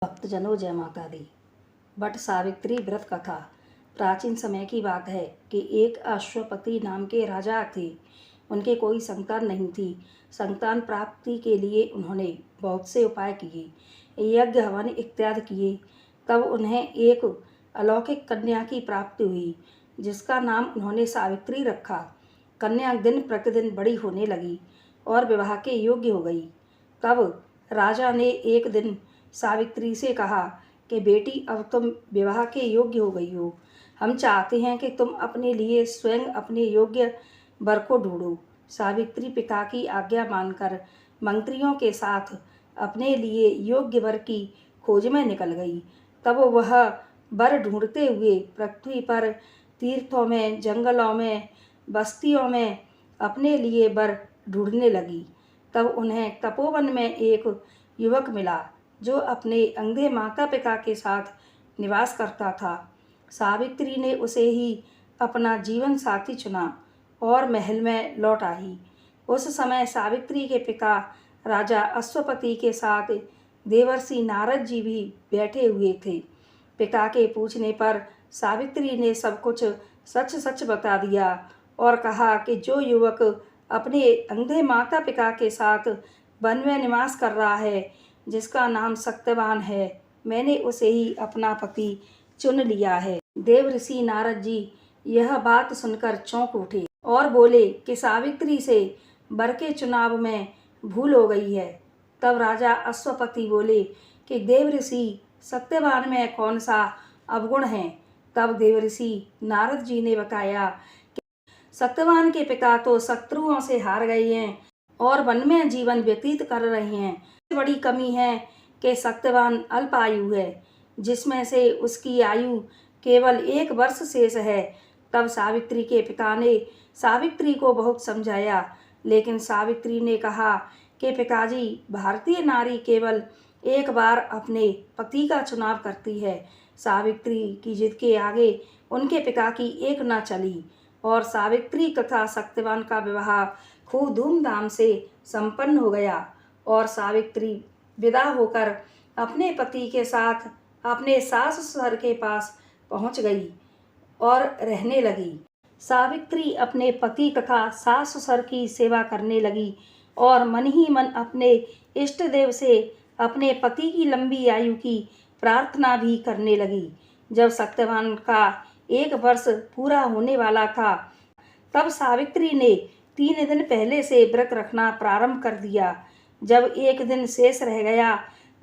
भक्तजनों जय माता दी। बट सावित्री व्रत कथा। प्राचीन समय की बात है कि एक अश्वपति नाम के राजा थे। उनके कोई संतान नहीं थी। संतान प्राप्ति के लिए उन्होंने बहुत से उपाय किए, यज्ञ हवन इत्यादि किए। तब उन्हें एक अलौकिक कन्या की प्राप्ति हुई, जिसका नाम उन्होंने सावित्री रखा। कन्या दिन प्रतिदिन बड़ी होने लगी और विवाह के योग्य हो गई। तब राजा ने एक दिन सावित्री से कहा कि बेटी, अब तुम विवाह के योग्य हो गई हो। हम चाहते हैं कि तुम अपने लिए स्वयं अपने योग्य वर को ढूंढो। सावित्री पिता की आज्ञा मानकर मंत्रियों के साथ अपने लिए योग्य वर की खोज में निकल गई। तब वह वर ढूंढते हुए पृथ्वी पर तीर्थों में, जंगलों में, बस्तियों में अपने लिए वर ढूंढने लगी। तब उन्हें तपोवन में एक युवक मिला जो अपने अंधे माता पिता के साथ निवास करता था। सावित्री ने उसे ही अपना जीवन साथी चुना और महल में लौट आई। उस समय सावित्री के पिता राजा अश्वपति के साथ देवर्षि नारद जी भी बैठे हुए थे। पिता के पूछने पर सावित्री ने सब कुछ सच सच बता दिया और कहा कि जो युवक अपने अंधे माता पिता के साथ वन में निवास कर रहा है, जिसका नाम सत्यवान है, मैंने उसे ही अपना पति चुन लिया है। देवर्षि नारद जी यह बात सुनकर चौंक उठे और बोले कि सावित्री से वर के चुनाव में भूल हो गई है। तब राजा अश्वपति बोले कि देवर्षि, सत्यवान में कौन सा अवगुण है। तब देवर्षि नारद जी ने बताया कि सत्यवान के पिता तो शत्रुओं से हार गए हैं और वन में जीवन व्यतीत कर रहे हैं। बड़ी कमी है कि सत्यवान अल्प आयु है, जिसमें से उसकी आयु केवल 1 वर्ष शेष है। तब सावित्री के पिता ने सावित्री को बहुत समझाया, लेकिन सावित्री ने कहा कि पिताजी, भारतीय नारी केवल एक बार अपने पति का चुनाव करती है। सावित्री की जिद के आगे उनके पिता की एक न चली और सावित्री तथा सत्यवान का विवाह खूब धूमधाम से संपन्न हो गया और सावित्री विदा होकर अपने पति के साथ अपने सास ससुर के पास पहुंच गई और रहने लगी। सावित्री अपने पति तथा सास ससुर की सेवा करने लगी और मन ही मन अपने इष्ट देव से अपने पति की लंबी आयु की प्रार्थना भी करने लगी। जब सत्यवान का 1 वर्ष पूरा होने वाला था, तब सावित्री ने 3 दिन पहले से व्रत रखना प्रारंभ कर दिया। जब 1 दिन शेष रह गया,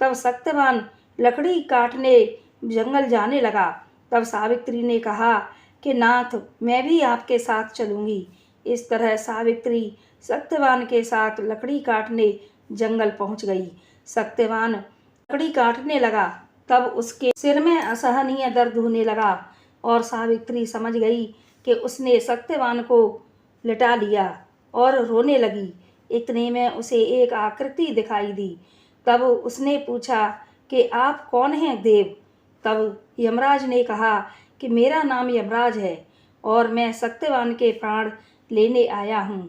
तब सत्यवान लकड़ी काटने जंगल जाने लगा। तब सावित्री ने कहा कि नाथ, मैं भी आपके साथ चलूंगी। इस तरह सावित्री सत्यवान के साथ लकड़ी काटने जंगल पहुंच गई। सत्यवान लकड़ी काटने लगा, तब उसके सिर में असहनीय दर्द होने लगा और सावित्री समझ गई कि उसने सत्यवान को लिटा लिया और रोने लगी। इतने में उसे एक आकृति दिखाई दी। तब उसने पूछा कि आप कौन हैं देव। तब यमराज ने कहा कि मेरा नाम यमराज है और मैं सत्यवान के प्राण लेने आया हूँ।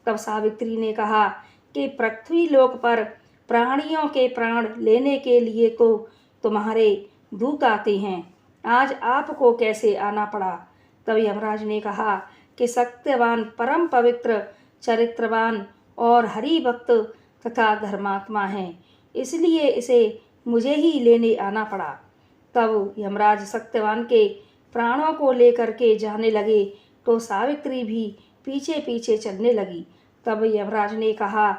तब सावित्री ने कहा कि पृथ्वी लोक पर प्राणियों के प्राण लेने के लिए तो तुम्हारे दूत आते हैं, आज आपको कैसे आना पड़ा। तब यमराज ने कहा कि सत्यवान परम पवित्र, चरित्रवान और हरि भक्त तथा धर्मात्मा है, इसलिए इसे मुझे ही लेने आना पड़ा। तब यमराज सत्यवान के प्राणों को लेकर के जाने लगे तो सावित्री भी पीछे पीछे चलने लगी। तब यमराज ने कहा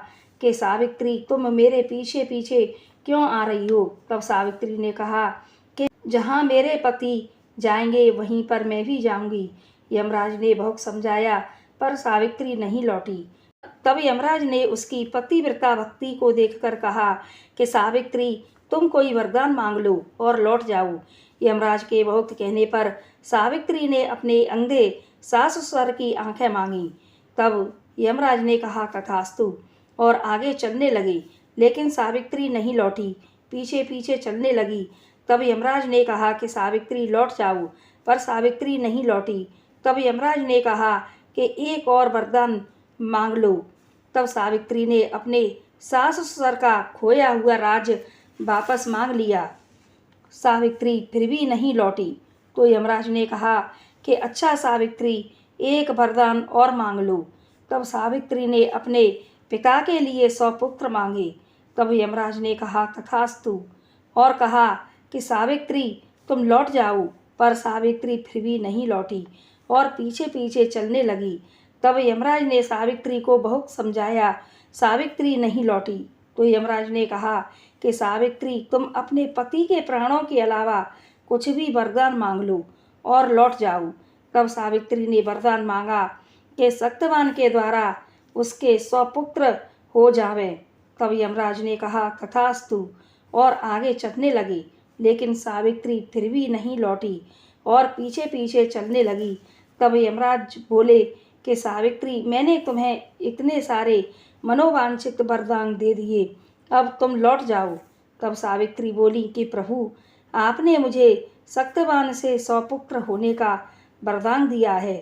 कि सावित्री, तुम मेरे पीछे पीछे क्यों आ रही हो। तब सावित्री ने कहा कि जहाँ मेरे पति जाएंगे वहीं पर मैं भी जाऊंगी। यमराज ने बहुत समझाया, पर सावित्री नहीं लौटी। तब यमराज ने उसकी पतिव्रता भक्ति को देखकर कहा कि सावित्री, तुम कोई वरदान मांग लो और लौट जाओ। यमराज के बहुत कहने पर सावित्री ने अपने अंधे सास ससुर की आंखें मांगी। तब यमराज ने कहा तथास्तु और आगे चलने लगे, लेकिन सावित्री नहीं लौटी, पीछे पीछे चलने लगी। तब यमराज ने कहा कि सावित्री लौट जाओ, पर सावित्री नहीं लौटी। तब यमराज ने कहा कि एक और वरदान मांग लो। तब सावित्री ने अपने सास ससुर का खोया हुआ राज्य वापस मांग लिया सावित्री फिर भी नहीं लौटी तो यमराज ने कहा कि अच्छा सावित्री, एक वरदान और मांग लो। तब सावित्री ने अपने पिता के लिए 100 पुत्र मांगे। तब यमराज ने कहा तथास्तु और कहा कि सावित्री तुम लौट जाओ। पर सावित्री फिर भी नहीं लौटी और पीछे पीछे चलने लगी। तब यमराज ने सावित्री को बहुत समझाया, सावित्री नहीं लौटी तो यमराज ने कहा कि सावित्री तुम अपने पति के प्राणों के अलावा कुछ भी वरदान मांग लो और लौट जाओ। तब सावित्री ने वरदान मांगा कि सत्यवान के द्वारा उसके 100 पुत्र हो जावे। तब यमराज ने कहा तथास्तु और आगे चलने लगे। लेकिन सावित्री फिर भी नहीं लौटी और पीछे पीछे चलने लगी। तब यमराज बोले कि सावित्री, मैंने तुम्हें इतने सारे मनोवांछित वरदान दे दिए, अब तुम लौट जाओ। तब सावित्री बोली कि प्रभु, आपने मुझे सत्यवान से 100 पुत्र होने का वरदान दिया है,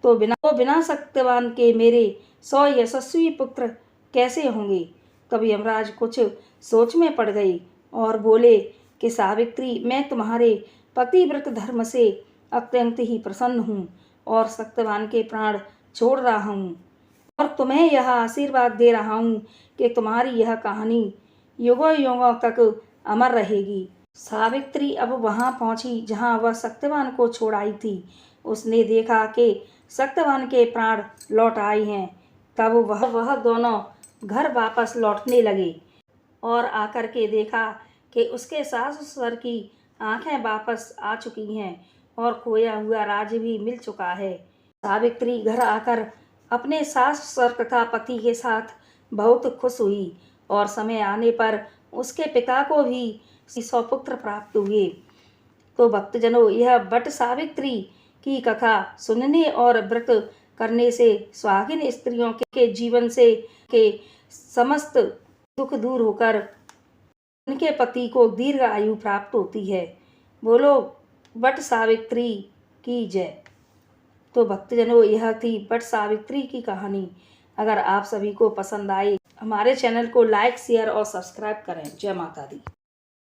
तो बिना सत्यवान के मेरे 100 यशस्वी पुत्र कैसे होंगे। तब यमराज कुछ सोच में पड़ गए और बोले कि सावित्री, मैं तुम्हारे पतिव्रत धर्म से अत्यंत ही प्रसन्न हूँ और सत्यवान के प्राण छोड़ रहा हूँ और तुम्हें यह आशीर्वाद दे रहा हूँ कि तुम्हारी यह कहानी युगों युगों तक अमर रहेगी। सावित्री अब वहाँ पहुँची जहाँ वह सत्यवान को छोड़ आई थी। उसने देखा कि सत्यवान के प्राण लौट आए हैं। तब वह दोनों घर वापस लौटने लगे और आकर के देखा कि उसके सास ससुर की आंखें वापस आ चुकी हैं और खोया हुआ राज्य भी मिल चुका है। सावित्री घर आकर अपने सास ससुर तथा पति के साथ बहुत खुश हुई और समय आने पर उसके पिता को भी 100 पुत्र प्राप्त हुए। तो भक्तजनों, यह वट सावित्री की कथा सुनने और व्रत करने से सुहागिन स्त्रियों के जीवन से के समस्त दुख दूर होकर उनके पति को दीर्घ आयु प्राप्त होती है। बोलो वट सावित्री की जय। तो भक्तजनों, यह थी वट सावित्री की कहानी। अगर आप सभी को पसंद आए, हमारे चैनल को लाइक, शेयर और सब्सक्राइब करें। जय माता दी।